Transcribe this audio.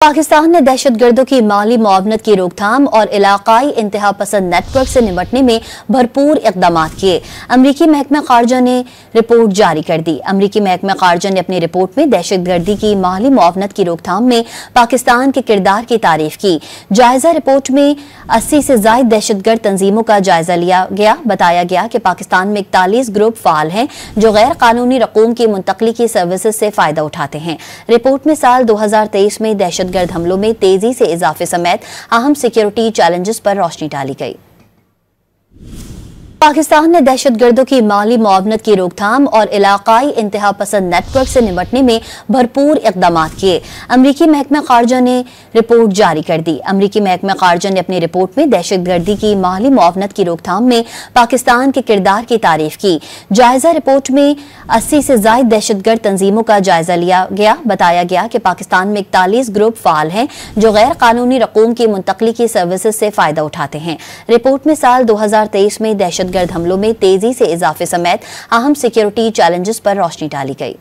पाकिस्तान ने दहशतगर्दों की माली मुआवनत की रोकथाम और इलाकाई इंतहा पसंद नेटवर्क से निपटने में भरपूर इकदाम किए। अमरीकी महकमा खारजा ने रिपोर्ट जारी कर दी। अमरीकी महकमा खारजा ने अपनी रिपोर्ट में दहशतगर्दी की माली मुआवनत की रोकथाम में पाकिस्तान के किरदार की तारीफ की। जायजा रिपोर्ट में 80 से ज्यादा दहशतगर्द तंजीमों का जायजा लिया गया। बताया गया कि पाकिस्तान में 41 ग्रुप फाल हैं जो गैर कानूनी रकूम की मुंतकली की सर्विसेज से फायदा उठाते हैं। रिपोर्ट में साल 2023 में दहशतगर्द हमलों में तेजी से इजाफे समेत अहम सिक्योरिटी चैलेंजेस पर रोशनी डाली गई। पाकिस्तान ने दहशतगर्दों की माली मुआवनत की रोकथाम और इलाकाई इंतहा पसंद नेटवर्क से निपटने में भरपूर इकदाम किए। अमरीकी महकमा खारजा ने रिपोर्ट जारी कर दी। अमरीकी महकमा खारजा ने अपनी रिपोर्ट में दहशतगर्दी की माली मुआवनत की रोकथाम में पाकिस्तान के किरदार की तारीफ की। जायजा रिपोर्ट में 80 से ज्यादा दहशतगर्द तंजीमों का जायजा लिया गया। बताया गया कि पाकिस्तान में 41 ग्रुप फाल हैं जो गैर कानूनी रकूम की मुंतकली की सर्विसेज से फायदा उठाते हैं। रिपोर्ट में साल 2023 में दहशतगर्द हमलों में तेजी से इजाफे समेत अहम सिक्योरिटी चैलेंजेस पर रोशनी डाली गई।